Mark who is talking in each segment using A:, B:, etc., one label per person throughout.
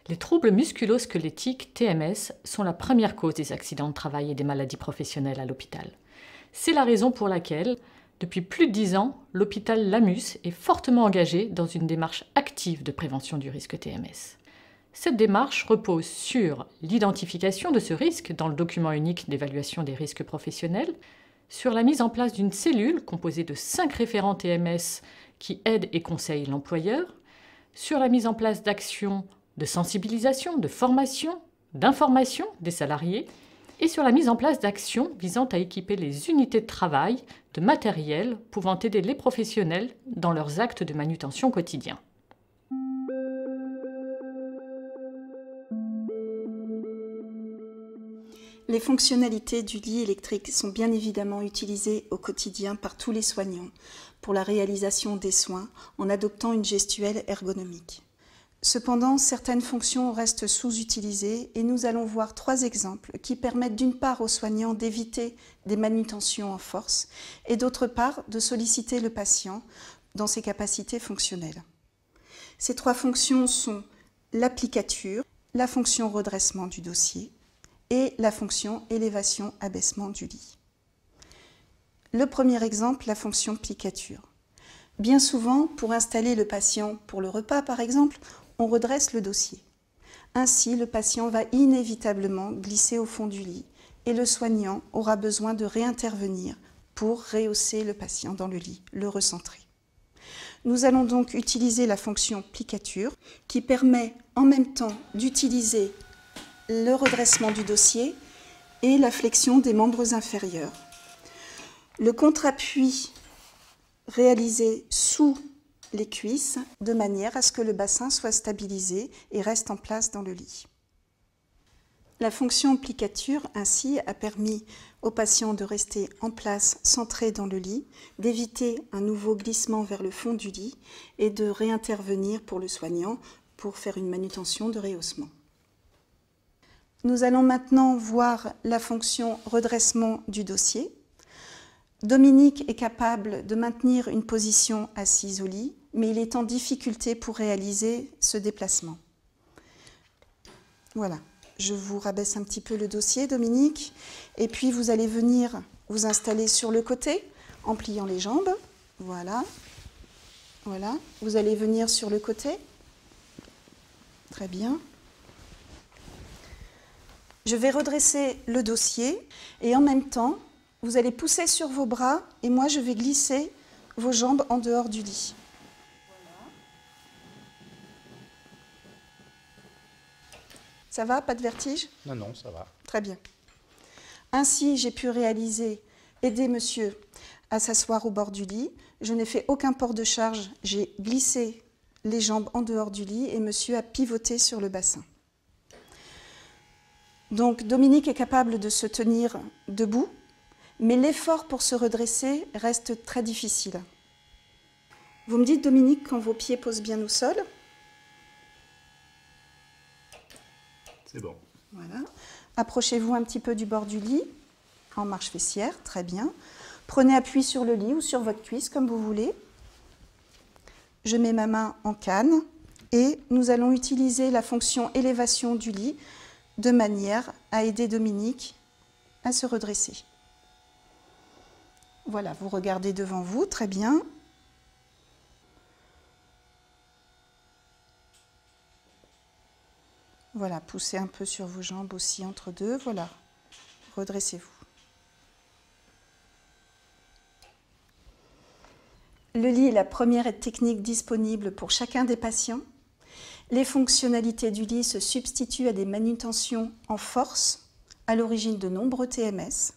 A: Les troubles musculo-squelettiques, TMS, sont la première cause des accidents de travail et des maladies professionnelles à l'hôpital. C'est la raison pour laquelle, depuis plus de 10 ans, l'hôpital Lamus est fortement engagé dans une démarche active de prévention du risque TMS. Cette démarche repose sur l'identification de ce risque dans le document unique d'évaluation des risques professionnels, sur la mise en place d'une cellule composée de 5 référents TMS qui aident et conseillent l'employeur, sur la mise en place d'actions de sensibilisation, de formation, d'information des salariés, et sur la mise en place d'actions visant à équiper les unités de travail de matériel pouvant aider les professionnels dans leurs actes de manutention quotidiens.
B: Les fonctionnalités du lit électrique sont bien évidemment utilisées au quotidien par tous les soignants pour la réalisation des soins en adoptant une gestuelle ergonomique. Cependant, certaines fonctions restent sous-utilisées et nous allons voir 3 exemples qui permettent d'une part aux soignants d'éviter des manutentions en force et d'autre part de solliciter le patient dans ses capacités fonctionnelles. Ces 3 fonctions sont l'applicature, la fonction redressement du dossier et la fonction élévation-abaissement du lit. Le premier exemple, la fonction plicature. Bien souvent, pour installer le patient pour le repas par exemple, on redresse le dossier. Ainsi, le patient va inévitablement glisser au fond du lit et le soignant aura besoin de réintervenir pour rehausser le patient dans le lit, le recentrer. Nous allons donc utiliser la fonction plicature qui permet en même temps d'utiliser le redressement du dossier et la flexion des membres inférieurs. Le contre-appui réalisé sous les cuisses de manière à ce que le bassin soit stabilisé et reste en place dans le lit. La fonction plicature ainsi a permis au patient de rester en place centré dans le lit, d'éviter un nouveau glissement vers le fond du lit et de réintervenir pour le soignant pour faire une manutention de rehaussement. Nous allons maintenant voir la fonction redressement du dossier. Dominique est capable de maintenir une position assise au lit, mais il est en difficulté pour réaliser ce déplacement. Voilà, je vous rabaisse un petit peu le dossier, Dominique, et puis vous allez venir vous installer sur le côté en pliant les jambes. Voilà, voilà. Vous allez venir sur le côté. Très bien. Je vais redresser le dossier et en même temps, vous allez pousser sur vos bras et moi je vais glisser vos jambes en dehors du lit. Voilà. Ça va, pas de vertige?
C: Non, non, ça va.
B: Très bien. Ainsi, j'ai pu aider monsieur à s'asseoir au bord du lit. Je n'ai fait aucun port de charge, j'ai glissé les jambes en dehors du lit et monsieur a pivoté sur le bassin. Donc Dominique est capable de se tenir debout, mais l'effort pour se redresser reste très difficile. Vous me dites, Dominique, quand vos pieds posent bien au sol?
C: C'est bon.
B: Voilà. Approchez-vous un petit peu du bord du lit, en marche fessière, très bien. Prenez appui sur le lit ou sur votre cuisse, comme vous voulez. Je mets ma main en canne et nous allons utiliser la fonction élévation du lit de manière à aider Dominique à se redresser. Voilà, vous regardez devant vous, très bien. Voilà, poussez un peu sur vos jambes aussi entre deux, voilà. Redressez-vous. Le lit est la première aide technique disponible pour chacun des patients. Les fonctionnalités du lit se substituent à des manutentions en force, à l'origine de nombreux TMS.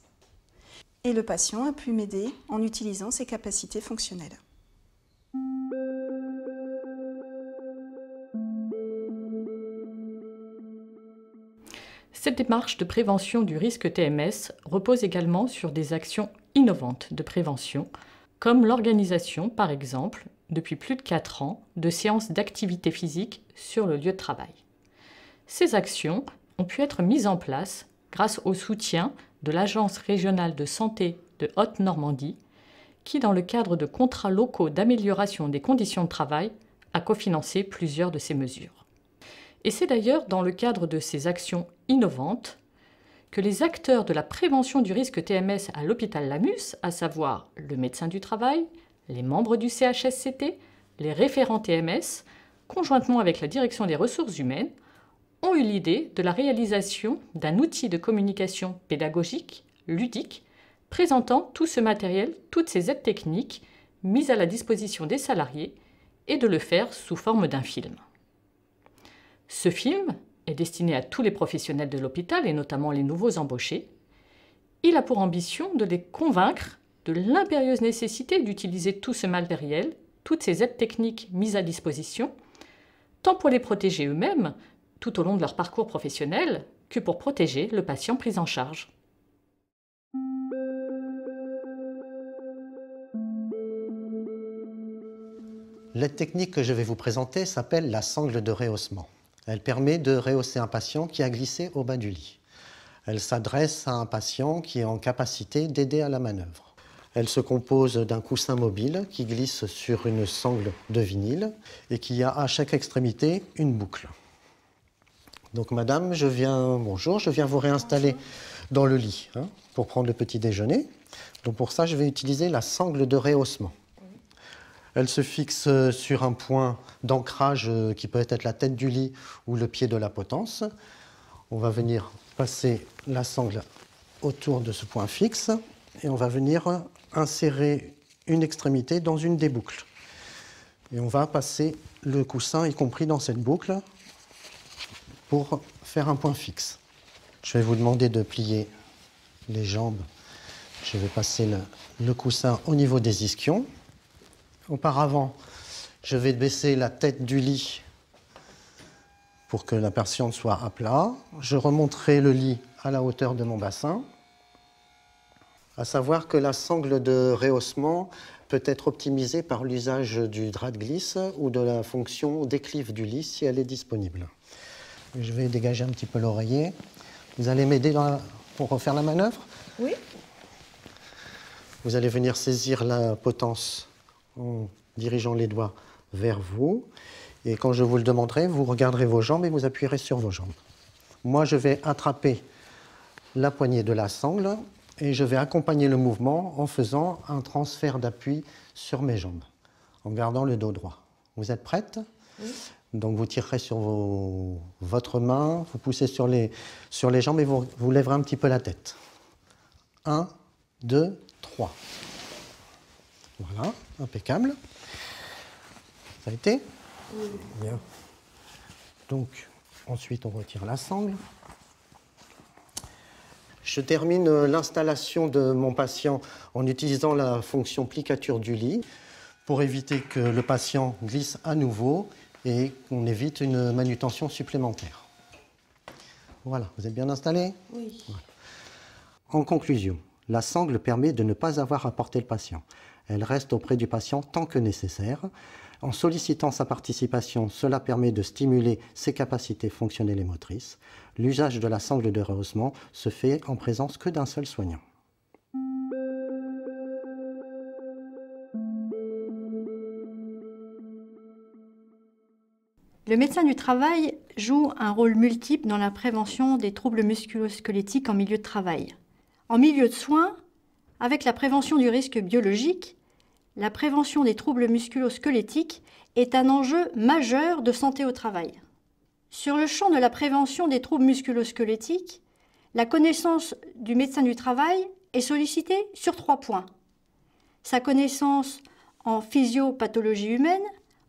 B: Et le patient a pu m'aider en utilisant ses capacités fonctionnelles.
A: Cette démarche de prévention du risque TMS repose également sur des actions innovantes de prévention, comme l'organisation, par exemple, depuis plus de 4 ans, de séances d'activité physique sur le lieu de travail. Ces actions ont pu être mises en place grâce au soutien de l'Agence régionale de santé de Haute-Normandie, qui, dans le cadre de contrats locaux d'amélioration des conditions de travail, a cofinancé plusieurs de ces mesures. Et c'est d'ailleurs dans le cadre de ces actions innovantes que les acteurs de la prévention du risque TMS à l'hôpital Lamus, à savoir le médecin du travail, les membres du CHSCT, les référents TMS, conjointement avec la direction des ressources humaines, ont eu l'idée de la réalisation d'un outil de communication pédagogique, ludique, présentant tout ce matériel, toutes ces aides techniques mises à la disposition des salariés et de le faire sous forme d'un film. Ce film est destiné à tous les professionnels de l'hôpital et notamment les nouveaux embauchés. Il a pour ambition de les convaincre de l'impérieuse nécessité d'utiliser tout ce matériel, toutes ces aides techniques mises à disposition, tant pour les protéger eux-mêmes tout au long de leur parcours professionnel que pour protéger le patient pris en charge.
D: L'aide technique que je vais vous présenter s'appelle la sangle de rehaussement. Elle permet de rehausser un patient qui a glissé au bas du lit. Elle s'adresse à un patient qui est en capacité d'aider à la manœuvre. Elle se compose d'un coussin mobile qui glisse sur une sangle de vinyle et qui a à chaque extrémité une boucle. Donc madame, bonjour, je viens vous réinstaller dans le lit pour prendre le petit déjeuner. Donc pour ça, je vais utiliser la sangle de rehaussement. Elle se fixe sur un point d'ancrage qui peut être la tête du lit ou le pied de la potence. On va venir passer la sangle autour de ce point fixe et on va venir insérer une extrémité dans une des boucles. Et on va passer le coussin, y compris dans cette boucle, pour faire un point fixe. Je vais vous demander de plier les jambes. Je vais passer le coussin au niveau des ischions. Auparavant, je vais baisser la tête du lit pour que la patiente soit à plat. Je remonterai le lit à la hauteur de mon bassin. À savoir que la sangle de rehaussement peut être optimisée par l'usage du drap de glisse ou de la fonction déclive du lit si elle est disponible. Je vais dégager un petit peu l'oreiller. Vous allez m'aider pour refaire la manœuvre?
B: Oui.
D: Vous allez venir saisir la potence en dirigeant les doigts vers vous. Et quand je vous le demanderai, vous regarderez vos jambes et vous appuierez sur vos jambes. Moi, je vais attraper la poignée de la sangle et je vais accompagner le mouvement en faisant un transfert d'appui sur mes jambes, en gardant le dos droit. Vous êtes prête? Oui. Donc vous tirerez sur votre main, vous poussez sur les jambes et vous lèverez un petit peu la tête. 1, 2, 3. Voilà, impeccable. Ça a été? Oui. Bien. Donc, ensuite, on retire la sangle. Je termine l'installation de mon patient en utilisant la fonction plicature du lit pour éviter que le patient glisse à nouveau et qu'on évite une manutention supplémentaire. Voilà, vous êtes bien installé?
B: Oui.
D: Voilà. En conclusion, la sangle permet de ne pas avoir à porter le patient. Elle reste auprès du patient tant que nécessaire. En sollicitant sa participation, cela permet de stimuler ses capacités fonctionnelles et motrices. L'usage de la sangle de rehaussement se fait en présence que d'un seul soignant.
E: Le médecin du travail joue un rôle multiple dans la prévention des troubles musculo-squelettiques en milieu de travail. En milieu de soins, avec la prévention du risque biologique, la prévention des troubles musculo-squelettiques est un enjeu majeur de santé au travail. Sur le champ de la prévention des troubles musculo-squelettiques, la connaissance du médecin du travail est sollicitée sur 3 points. Sa connaissance en physiopathologie humaine,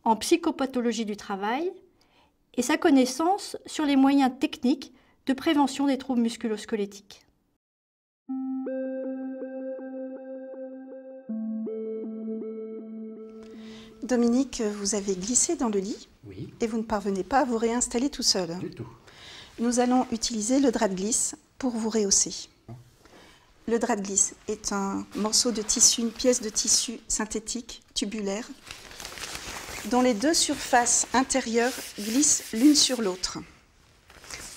E: en psychopathologie du travail, et sa connaissance sur les moyens techniques de prévention des troubles musculo-squelettiques.
B: Dominique, vous avez glissé dans le lit.
D: Oui.
B: Et vous ne parvenez pas à vous réinstaller tout seul.
D: Du tout.
B: Nous allons utiliser le drap de glisse pour vous rehausser. Le drap de glisse est un morceau de tissu, une pièce de tissu synthétique, tubulaire, dont les 2 surfaces intérieures glissent l'une sur l'autre.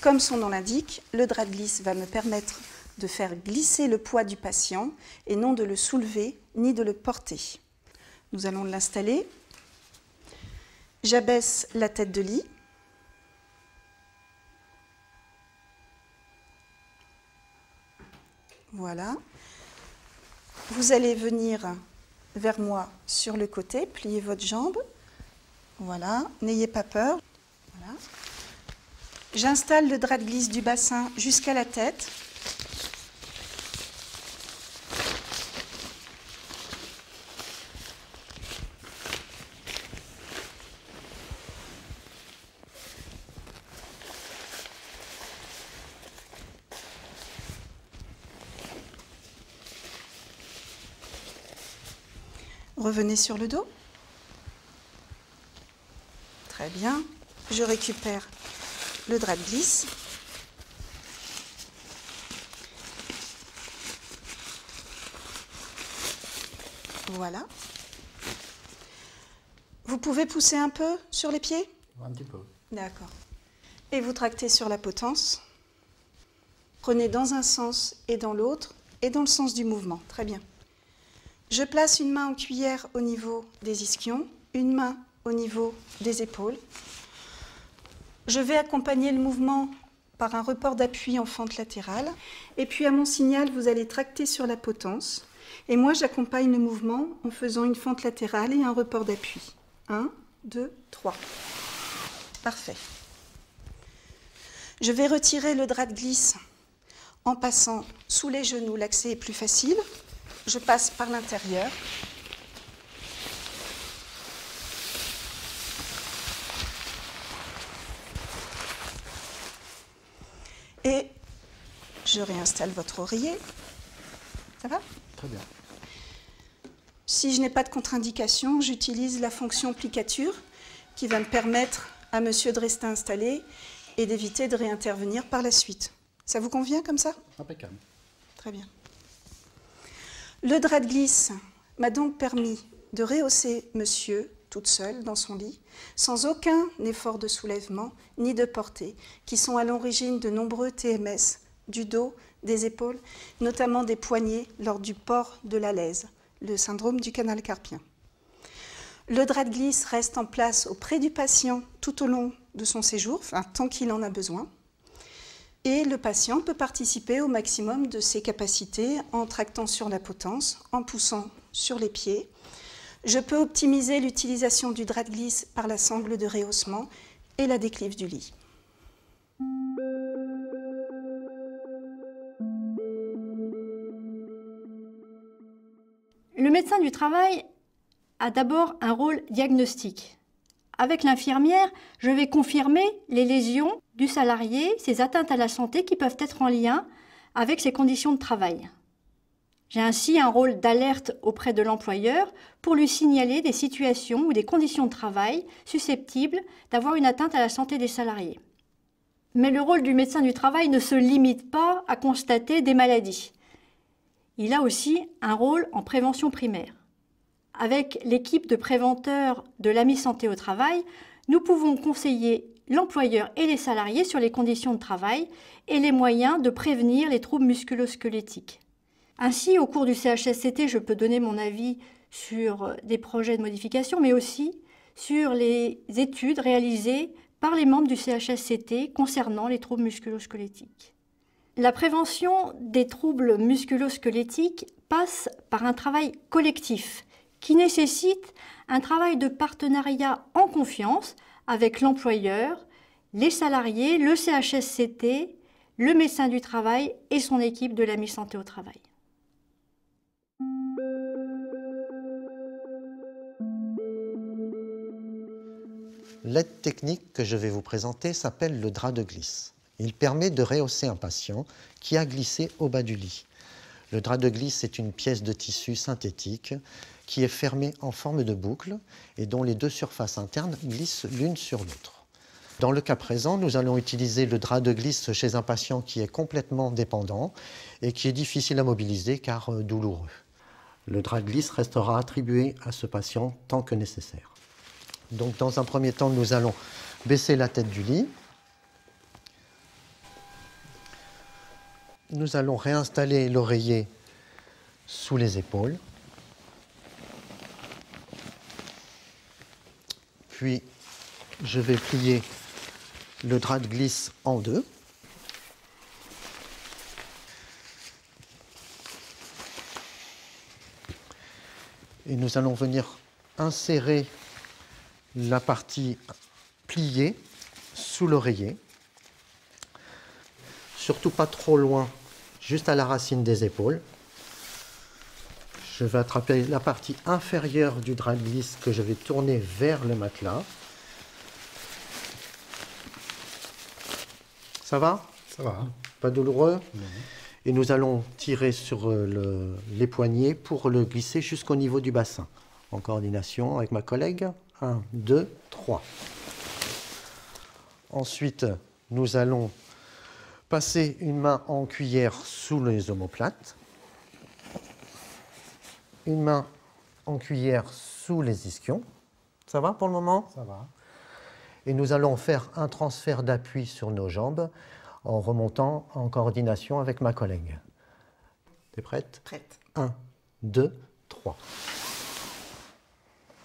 B: Comme son nom l'indique, le drap de glisse va me permettre de faire glisser le poids du patient et non de le soulever ni de le porter. Nous allons l'installer. J'abaisse la tête de lit. Voilà. Vous allez venir vers moi sur le côté, pliez votre jambe. Voilà, n'ayez pas peur. Voilà. J'installe le drap de glisse du bassin jusqu'à la tête. Revenez sur le dos. Très bien. Je récupère le drap de glisse. Voilà. Vous pouvez pousser un peu sur les pieds?
C: Un petit peu.
B: D'accord. Et vous tractez sur la potence. Prenez dans un sens et dans l'autre, et dans le sens du mouvement. Très bien. Je place une main en cuillère au niveau des ischions, une main au niveau des épaules. Je vais accompagner le mouvement par un report d'appui en fente latérale. Et puis à mon signal, vous allez tracter sur la potence. Et moi, j'accompagne le mouvement en faisant une fente latérale et un report d'appui. 1, 2, 3. Parfait. Je vais retirer le drap de glisse en passant sous les genoux. L'accès est plus facile. Je passe par l'intérieur. Et je réinstalle votre oreiller. Ça va?
C: Très bien.
B: Si je n'ai pas de contre-indication, j'utilise la fonction plicature qui va me permettre à monsieur de rester installé et d'éviter de réintervenir par la suite. Ça vous convient comme ça?
C: Impeccable.
B: Très bien. Le drap de glisse m'a donc permis de rehausser monsieur toute seule dans son lit, sans aucun effort de soulèvement ni de portée, qui sont à l'origine de nombreux TMS, du dos, des épaules, notamment des poignets lors du port de la lèse, le syndrome du canal carpien. Le drap de glisse reste en place auprès du patient tout au long de son séjour, enfin, tant qu'il en a besoin. Et le patient peut participer au maximum de ses capacités en tractant sur la potence, en poussant sur les pieds. Je peux optimiser l'utilisation du drap de glisse par la sangle de rehaussement et la déclive du lit.
E: Le médecin du travail a d'abord un rôle diagnostique. Avec l'infirmière, je vais confirmer les lésions du salarié, ses atteintes à la santé qui peuvent être en lien avec ses conditions de travail. J'ai ainsi un rôle d'alerte auprès de l'employeur pour lui signaler des situations ou des conditions de travail susceptibles d'avoir une atteinte à la santé des salariés. Mais le rôle du médecin du travail ne se limite pas à constater des maladies. Il a aussi un rôle en prévention primaire. Avec l'équipe de préventeurs de l'AMI Santé au travail, nous pouvons conseiller l'employeur et les salariés sur les conditions de travail et les moyens de prévenir les troubles musculo-squelettiques. Ainsi, au cours du CHSCT, je peux donner mon avis sur des projets de modification, mais aussi sur les études réalisées par les membres du CHSCT concernant les troubles musculo-squelettiques. La prévention des troubles musculo-squelettiques passe par un travail collectif qui nécessite un travail de partenariat en confiance avec l'employeur, les salariés, le CHSCT, le médecin du travail et son équipe de l'AMI Santé au travail.
D: L'aide technique que je vais vous présenter s'appelle le drap de glisse. Il permet de rehausser un patient qui a glissé au bas du lit. Le drap de glisse est une pièce de tissu synthétique qui est fermée en forme de boucle et dont les deux surfaces internes glissent l'une sur l'autre. Dans le cas présent, nous allons utiliser le drap de glisse chez un patient qui est complètement dépendant et qui est difficile à mobiliser car douloureux. Le drap de glisse restera attribué à ce patient tant que nécessaire. Donc, dans un premier temps, nous allons baisser la tête du lit. Nous allons réinstaller l'oreiller sous les épaules. Puis, je vais plier le drap de glisse en deux. Et nous allons venir insérer la partie pliée sous l'oreiller. Surtout pas trop loin, juste à la racine des épaules. Je vais attraper la partie inférieure du drap de glisse que je vais tourner vers le matelas. Ça va?
C: Ça va.
D: Pas douloureux?
C: Non.
D: Et nous allons tirer sur les poignets pour le glisser jusqu'au niveau du bassin. En coordination avec ma collègue. 1, 2, 3. Ensuite, nous allons passer une main en cuillère sous les omoplates. Une main en cuillère sous les ischions. Ça va pour le moment?
C: Ça va.
D: Et nous allons faire un transfert d'appui sur nos jambes en remontant en coordination avec ma collègue. T'es prête?
B: Prête.
D: 1, 2, 3.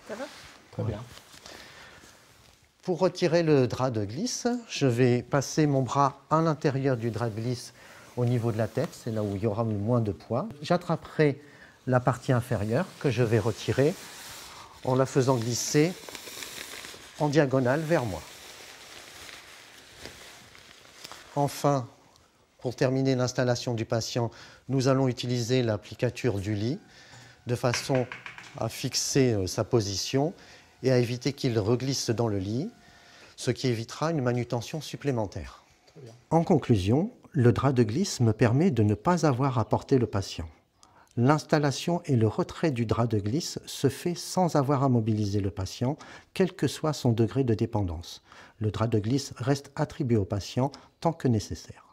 B: Ça va?
C: Très bien.
D: Pour retirer le drap de glisse, je vais passer mon bras à l'intérieur du drap de glisse au niveau de la tête, c'est là où il y aura le moins de poids. J'attraperai la partie inférieure que je vais retirer en la faisant glisser en diagonale vers moi. Enfin, pour terminer l'installation du patient, nous allons utiliser l'applicature du lit de façon à fixer sa position et à éviter qu'il reglisse dans le lit, ce qui évitera une manutention supplémentaire.
C: Très bien.
D: En conclusion, le drap de glisse me permet de ne pas avoir à porter le patient. L'installation et le retrait du drap de glisse se fait sans avoir à mobiliser le patient, quel que soit son degré de dépendance. Le drap de glisse reste attribué au patient tant que nécessaire.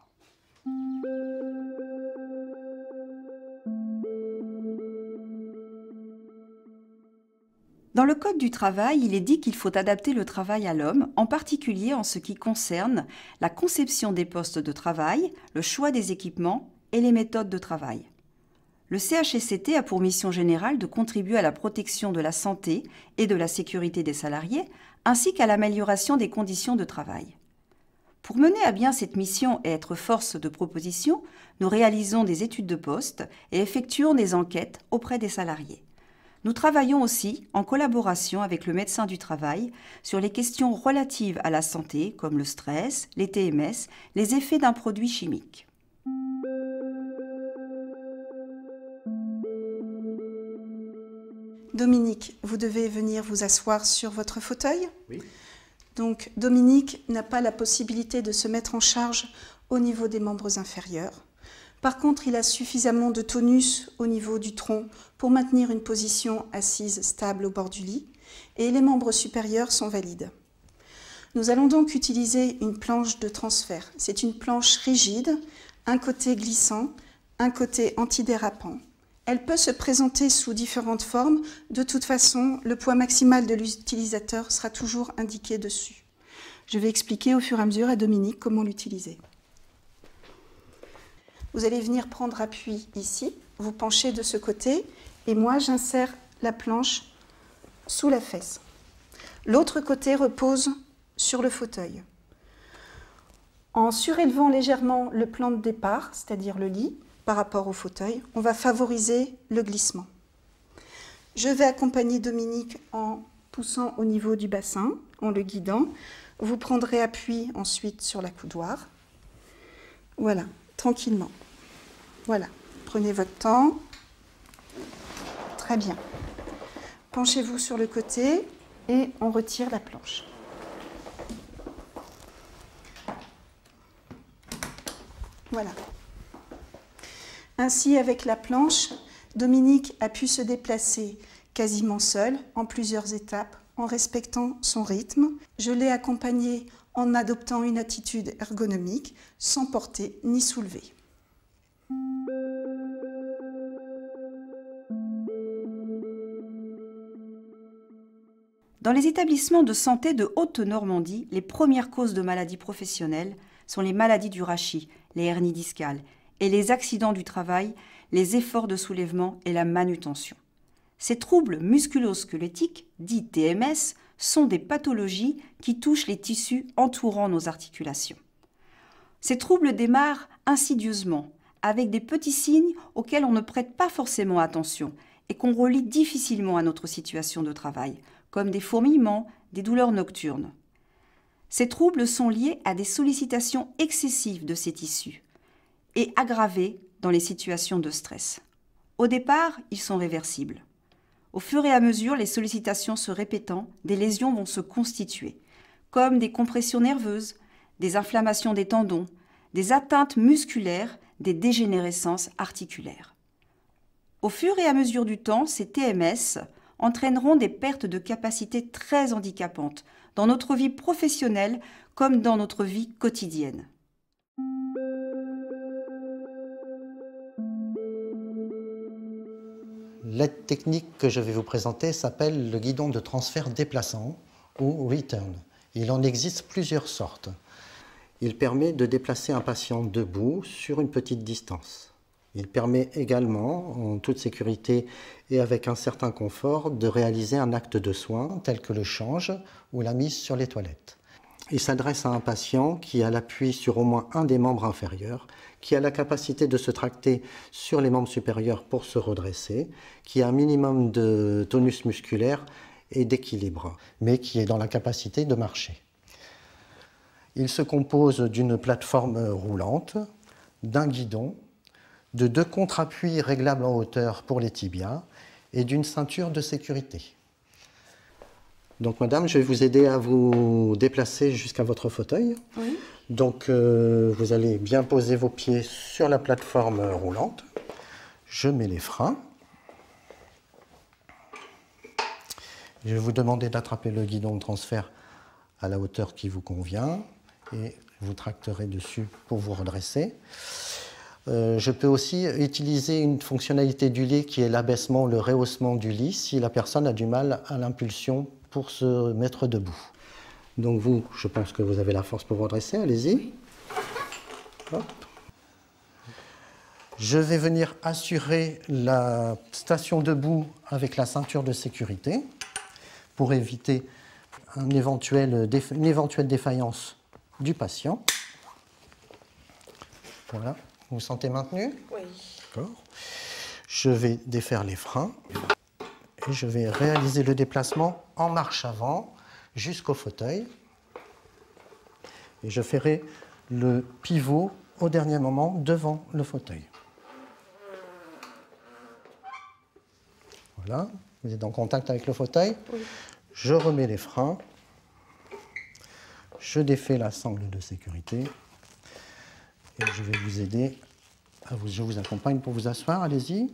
F: Dans le Code du travail, il est dit qu'il faut adapter le travail à l'homme, en particulier en ce qui concerne la conception des postes de travail, le choix des équipements et les méthodes de travail. Le CHSCT a pour mission générale de contribuer à la protection de la santé et de la sécurité des salariés, ainsi qu'à l'amélioration des conditions de travail. Pour mener à bien cette mission et être force de proposition, nous réalisons des études de poste et effectuons des enquêtes auprès des salariés. Nous travaillons aussi en collaboration avec le médecin du travail sur les questions relatives à la santé, comme le stress, les TMS, les effets d'un produit chimique.
B: Dominique, vous devez venir vous asseoir sur votre fauteuil.
C: Oui.
B: Donc, Dominique n'a pas la possibilité de se mettre en charge au niveau des membres inférieurs. Par contre, il a suffisamment de tonus au niveau du tronc pour maintenir une position assise stable au bord du lit et les membres supérieurs sont valides. Nous allons donc utiliser une planche de transfert. C'est une planche rigide, un côté glissant, un côté antidérapant. Elle peut se présenter sous différentes formes. De toute façon, le poids maximal de l'utilisateur sera toujours indiqué dessus. Je vais expliquer au fur et à mesure à Dominique comment l'utiliser. Vous allez venir prendre appui ici, vous penchez de ce côté, et moi j'insère la planche sous la fesse. L'autre côté repose sur le fauteuil. En surélevant légèrement le plan de départ, c'est-à-dire le lit, par rapport au fauteuil, on va favoriser le glissement. Je vais accompagner Dominique en poussant au niveau du bassin, en le guidant. Vous prendrez appui ensuite sur la coudoir. Voilà, tranquillement. Voilà, prenez votre temps. Très bien. Penchez-vous sur le côté et on retire la planche. Voilà. Ainsi, avec la planche, Dominique a pu se déplacer quasiment seul, en plusieurs étapes, en respectant son rythme. Je l'ai accompagné en adoptant une attitude ergonomique, sans porter ni soulever.
F: Dans les établissements de santé de Haute-Normandie, les premières causes de maladies professionnelles sont les maladies du rachis, les hernies discales, et les accidents du travail, les efforts de soulèvement et la manutention. Ces troubles musculo-squelettiques, dits TMS, sont des pathologies qui touchent les tissus entourant nos articulations. Ces troubles démarrent insidieusement, avec des petits signes auxquels on ne prête pas forcément attention et qu'on relie difficilement à notre situation de travail, comme des fourmillements, des douleurs nocturnes. Ces troubles sont liés à des sollicitations excessives de ces tissus et aggravés dans les situations de stress. Au départ, ils sont réversibles. Au fur et à mesure, les sollicitations se répétant, des lésions vont se constituer, comme des compressions nerveuses, des inflammations des tendons, des atteintes musculaires, des dégénérescences articulaires. Au fur et à mesure du temps, ces TMS entraîneront des pertes de capacité très handicapantes dans notre vie professionnelle comme dans notre vie quotidienne.
D: L'aide technique que je vais vous présenter s'appelle le guidon de transfert déplaçant ou return. Il en existe plusieurs sortes. Il permet de déplacer un patient debout sur une petite distance. Il permet également, en toute sécurité et avec un certain confort, de réaliser un acte de soin tel que le change ou la mise sur les toilettes. Il s'adresse à un patient qui a l'appui sur au moins un des membres inférieurs, qui a la capacité de se tracter sur les membres supérieurs pour se redresser, qui a un minimum de tonus musculaire et d'équilibre, mais qui est dans la capacité de marcher. Il se compose d'une plateforme roulante, d'un guidon, de 2 contre-appuis réglables en hauteur pour les tibias et d'une ceinture de sécurité. Donc madame, je vais vous aider à vous déplacer jusqu'à votre fauteuil.
B: Oui. Donc
D: vous allez bien poser vos pieds sur la plateforme roulante. Je mets les freins. Je vais vous demander d'attraper le guidon de transfert à la hauteur qui vous convient et vous tracterez dessus pour vous redresser. Je peux aussi utiliser une fonctionnalité du lit qui est l'abaissement, le rehaussement du lit si la personne a du mal à l'impulsion pour se mettre debout. Donc vous, je pense que vous avez la force pour vous redresser, allez-y. Hop. Je vais venir assurer la station debout avec la ceinture de sécurité pour éviter une éventuelle défaillance du patient. Voilà. Vous vous sentez maintenu?
B: Oui.
D: D'accord. Je vais défaire les freins et je vais réaliser le déplacement en marche avant jusqu'au fauteuil. Et je ferai le pivot au dernier moment devant le fauteuil. Voilà, vous êtes en contact avec le fauteuil. Oui. Je remets les freins. Je défais la sangle de sécurité. Et je vais vous aider, je vous accompagne pour vous asseoir, allez-y.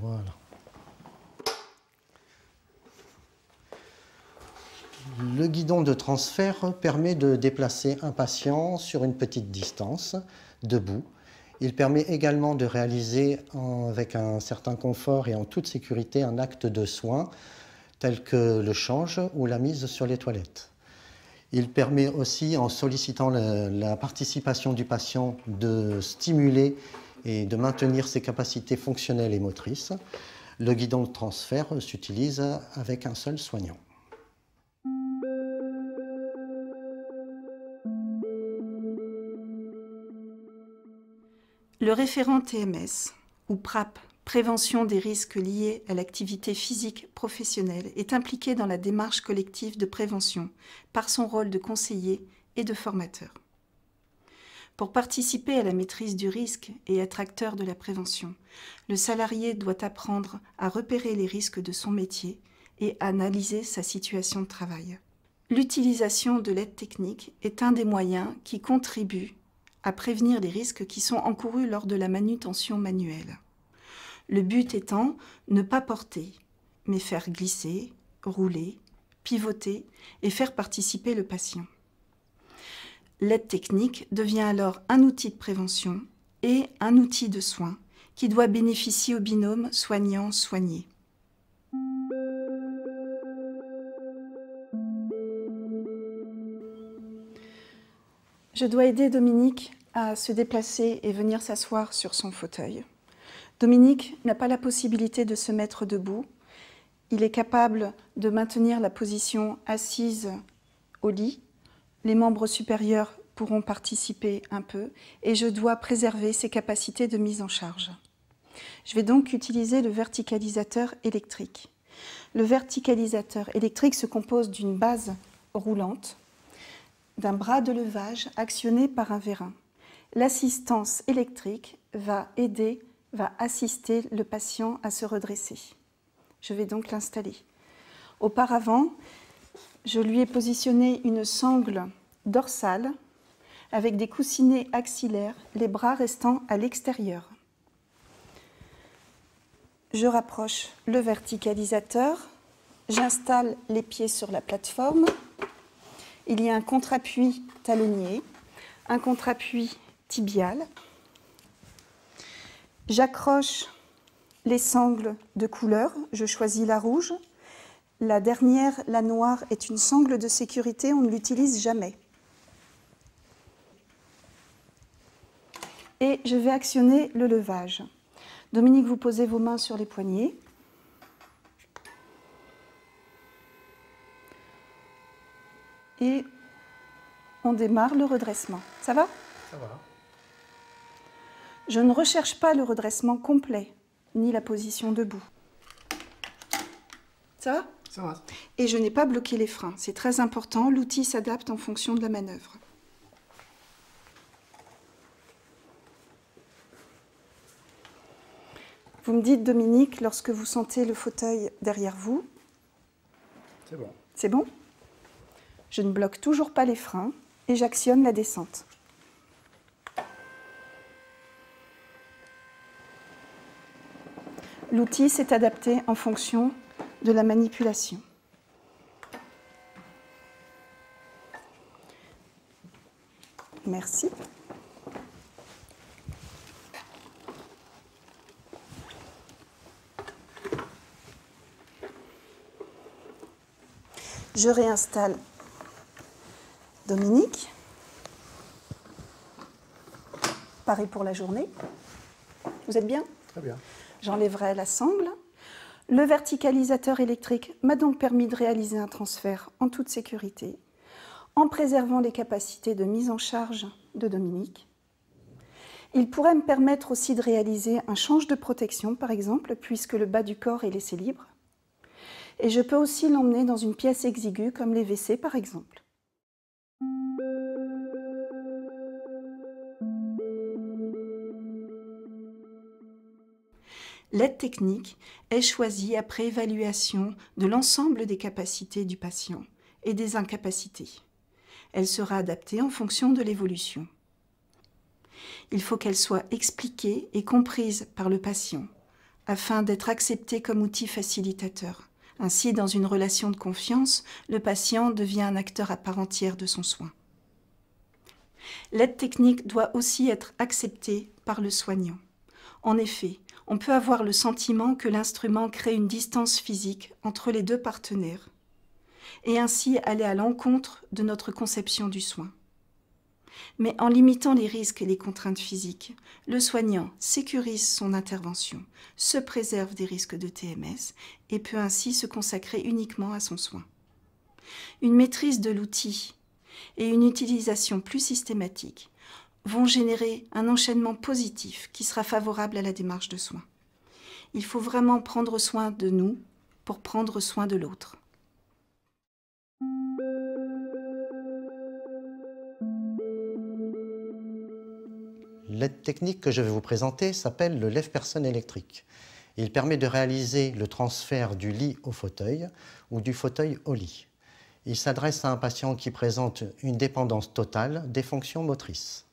D: Voilà. Le guidon de transfert permet de déplacer un patient sur une petite distance, debout. Il permet également de réaliser avec un certain confort et en toute sécurité un acte de soin tel que le change ou la mise sur les toilettes. Il permet aussi, en sollicitant la participation du patient, de stimuler et de maintenir ses capacités fonctionnelles et motrices. Le guidon de transfert s'utilise avec un seul soignant.
B: Le référent TMS, ou PRAP, Prévention des risques liés à l'activité physique professionnelle, est impliqué dans la démarche collective de prévention par son rôle de conseiller et de formateur. Pour participer à la maîtrise du risque et être acteur de la prévention, le salarié doit apprendre à repérer les risques de son métier et à analyser sa situation de travail. L'utilisation de l'aide technique est un des moyens qui contribuent à prévenir les risques qui sont encourus lors de la manutention manuelle. Le but étant ne pas porter, mais faire glisser, rouler, pivoter et faire participer le patient. L'aide technique devient alors un outil de prévention et un outil de soin qui doit bénéficier au binôme soignant-soigné. Je dois aider Dominique à se déplacer et venir s'asseoir sur son fauteuil. Dominique n'a pas la possibilité de se mettre debout. Il est capable de maintenir la position assise au lit, les membres supérieurs pourront participer un peu et je dois préserver ses capacités de mise en charge. Je vais donc utiliser le verticalisateur électrique. Le verticalisateur électrique se compose d'une base roulante, d'un bras de levage actionné par un vérin. L'assistance électrique va assister le patient à se redresser. Je vais donc l'installer. Auparavant, je lui ai positionné une sangle dorsale avec des coussinets axillaires, les bras restant à l'extérieur. Je rapproche le verticalisateur, j'installe les pieds sur la plateforme. Il y a un contre-appui talonnier, un contre-appui tibial. J'accroche les sangles de couleur, je choisis la rouge. La dernière, la noire, est une sangle de sécurité, on ne l'utilise jamais. Et je vais actionner le levage. Dominique, vous posez vos mains sur les poignets. Et on démarre le redressement. Ça va?
C: Ça va.
B: Je ne recherche pas le redressement complet, ni la position debout. Ça va?
C: Ça va.
B: Et je n'ai pas bloqué les freins. C'est très important, l'outil s'adapte en fonction de la manœuvre. Vous me dites, Dominique, lorsque vous sentez le fauteuil derrière vous.
C: C'est bon.
B: C'est bon? Je ne bloque toujours pas les freins et j'actionne la descente. L'outil s'est adapté en fonction de la manipulation. Merci. Je réinstalle Dominique. Pareil pour la journée. Vous êtes bien?
C: Très bien.
B: J'enlèverai la sangle. Le verticalisateur électrique m'a donc permis de réaliser un transfert en toute sécurité, en préservant les capacités de mise en charge de Dominique. Il pourrait me permettre aussi de réaliser un change de protection, par exemple, puisque le bas du corps est laissé libre. Et je peux aussi l'emmener dans une pièce exiguë, comme les WC, par exemple. L'aide technique est choisie après évaluation de l'ensemble des capacités du patient et des incapacités. Elle sera adaptée en fonction de l'évolution. Il faut qu'elle soit expliquée et comprise par le patient afin d'être acceptée comme outil facilitateur. Ainsi, dans une relation de confiance, le patient devient un acteur à part entière de son soin. L'aide technique doit aussi être acceptée par le soignant. En effet, on peut avoir le sentiment que l'instrument crée une distance physique entre les deux partenaires et ainsi aller à l'encontre de notre conception du soin. Mais en limitant les risques et les contraintes physiques, le soignant sécurise son intervention, se préserve des risques de TMS et peut ainsi se consacrer uniquement à son soin. Une maîtrise de l'outil et une utilisation plus systématique vont générer un enchaînement positif qui sera favorable à la démarche de soins. Il faut vraiment prendre soin de nous pour prendre soin de l'autre.
D: L'aide technique que je vais vous présenter s'appelle le lève-personne électrique. Il permet de réaliser le transfert du lit au fauteuil ou du fauteuil au lit. Il s'adresse à un patient qui présente une dépendance totale des fonctions motrices.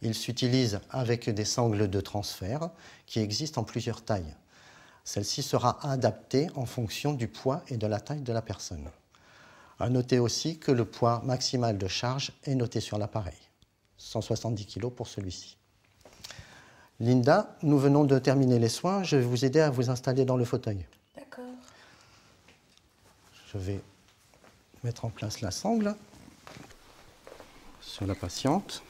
D: Il s'utilise avec des sangles de transfert qui existent en plusieurs tailles. Celle-ci sera adaptée en fonction du poids et de la taille de la personne. À noter aussi que le poids maximal de charge est noté sur l'appareil. 170 kg pour celui-ci. Linda, nous venons de terminer les soins. Je vais vous aider à vous installer dans le fauteuil.
B: D'accord.
D: Je vais mettre en place la sangle sur la patiente.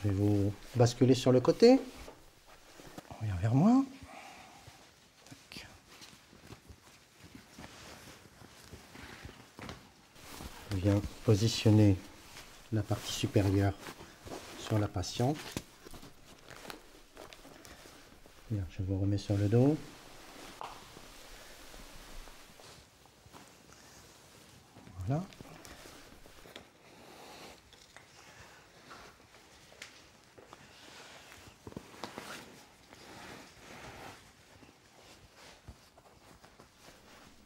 D: Je vais vous basculer sur le côté. Reviens vers moi. Tac. Je viens positionner la partie supérieure sur la patiente. Bien, je vous remets sur le dos. Voilà.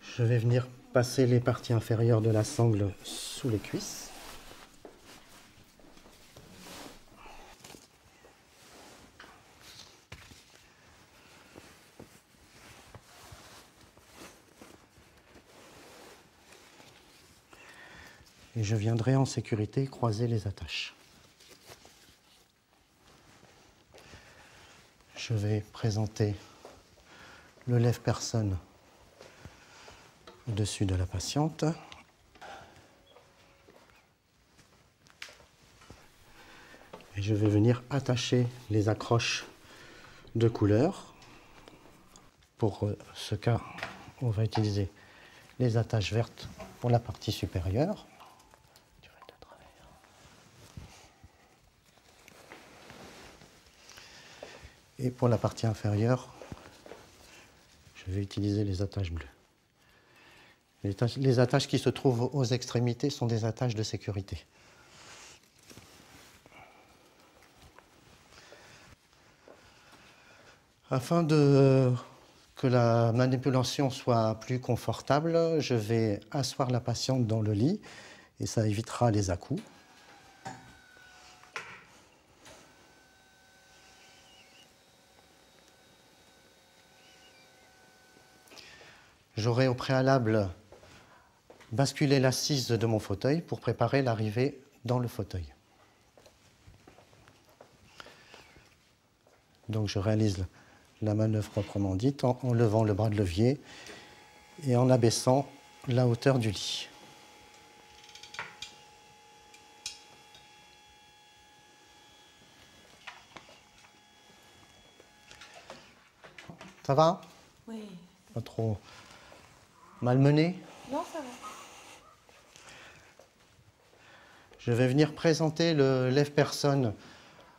D: Je vais venir passer les parties inférieures de la sangle sous les cuisses. Et je viendrai en sécurité croiser les attaches. Je vais présenter le lève-personne au-dessus de la patiente. Et je vais venir attacher les accroches de couleur. Pour ce cas, on va utiliser les attaches vertes pour la partie supérieure. Et pour la partie inférieure, je vais utiliser les attaches bleues. Les attaches qui se trouvent aux extrémités sont des attaches de sécurité. Afin que la manipulation soit plus confortable, je vais asseoir la patiente dans le lit et ça évitera les à-coups. J'aurai au préalable basculé l'assise de mon fauteuil pour préparer l'arrivée dans le fauteuil. Donc je réalise la manœuvre proprement dite en levant le bras de levier et en abaissant la hauteur du lit. Ça va?
G: Oui.
D: Pas trop malmené?
G: Non, ça va.
D: Je vais venir présenter le lève-personne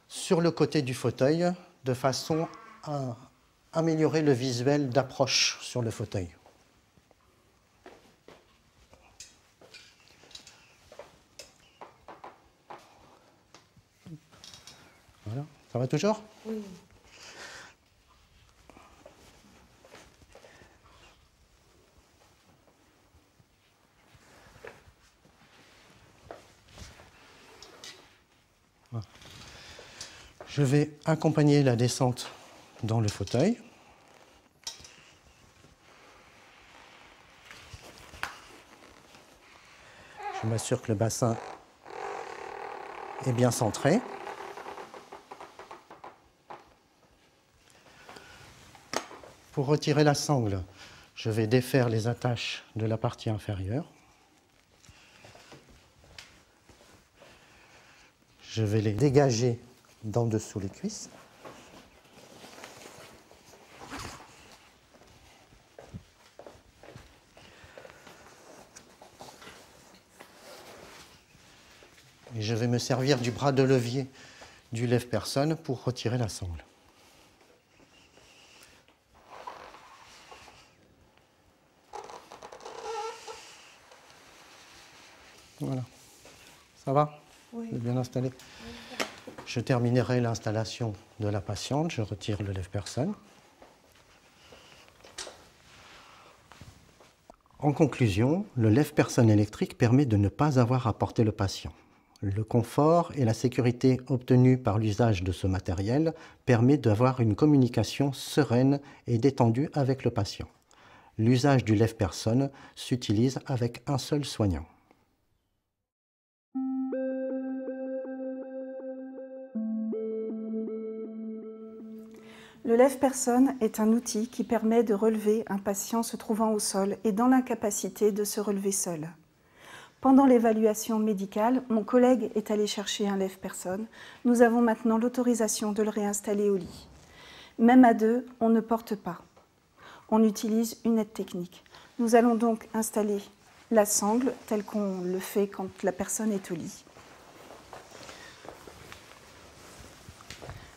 D: sur le côté du fauteuil de façon à améliorer le visuel d'approche sur le fauteuil. Voilà, ça va toujours?
G: Oui.
D: Je vais accompagner la descente dans le fauteuil. Je m'assure que le bassin est bien centré. Pour retirer la sangle, je vais défaire les attaches de la partie inférieure. Je vais les dégager d'en dessous les cuisses. Et je vais me servir du bras de levier du lève-personne pour retirer la sangle. Voilà. Ça va?
G: Oui.
D: C'est bien installé? Je terminerai l'installation de la patiente. Je retire le lève-personne. En conclusion, le lève-personne électrique permet de ne pas avoir à porter le patient. Le confort et la sécurité obtenus par l'usage de ce matériel permet d'avoir une communication sereine et détendue avec le patient. L'usage du lève-personne s'utilise avec un seul soignant.
B: Le lève-personne est un outil qui permet de relever un patient se trouvant au sol et dans l'incapacité de se relever seul. Pendant l'évaluation médicale, mon collègue est allé chercher un lève-personne. Nous avons maintenant l'autorisation de le réinstaller au lit. Même à deux, on ne porte pas. On utilise une aide technique. Nous allons donc installer la sangle telle qu'on le fait quand la personne est au lit.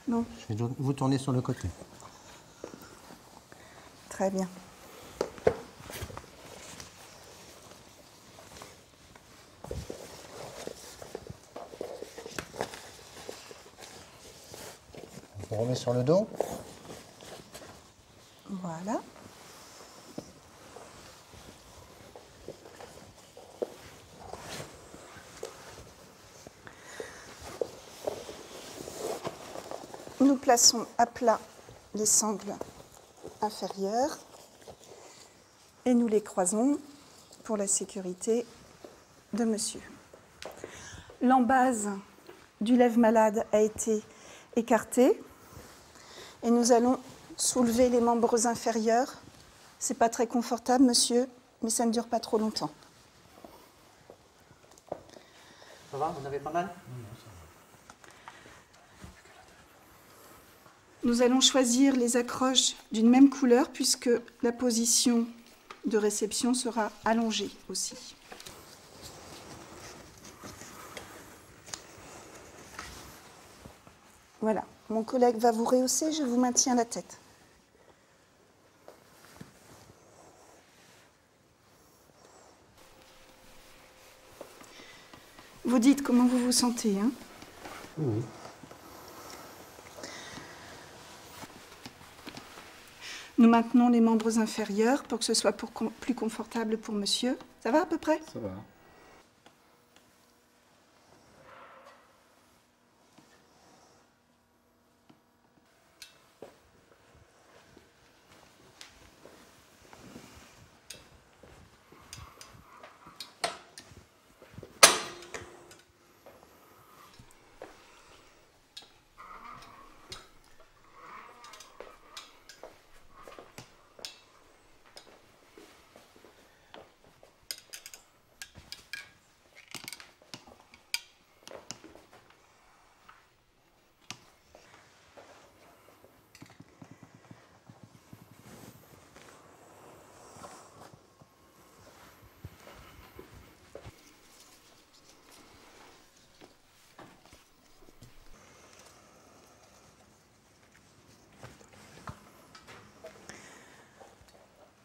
B: Non.
D: Je vais vous tourner sur le côté.
B: Très bien.
D: On remet sur le dos.
B: Voilà. Nous plaçons à plat les sangles inférieures et nous les croisons pour la sécurité de monsieur. L'embase du lève-malade a été écartée et nous allons soulever les membres inférieurs. C'est pas très confortable, monsieur, mais ça ne dure pas trop longtemps.
D: Ça va, vous avez pas mal?
B: Nous allons choisir les accroches d'une même couleur puisque la position de réception sera allongée aussi. Voilà, mon collègue va vous rehausser, je vous maintiens la tête. Vous dites comment vous vous sentez, hein?
D: Oui.
B: Nous maintenons les membres inférieurs pour que ce soit plus confortable pour monsieur. Ça va à peu près?
C: Ça va.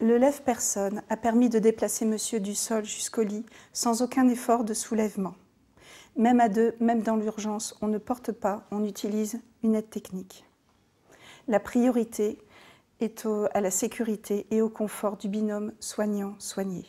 B: Le lève-personne a permis de déplacer monsieur du sol jusqu'au lit sans aucun effort de soulèvement. Même à deux, même dans l'urgence, on ne porte pas, on utilise une aide technique. La priorité est à la sécurité et au confort du binôme soignant-soigné.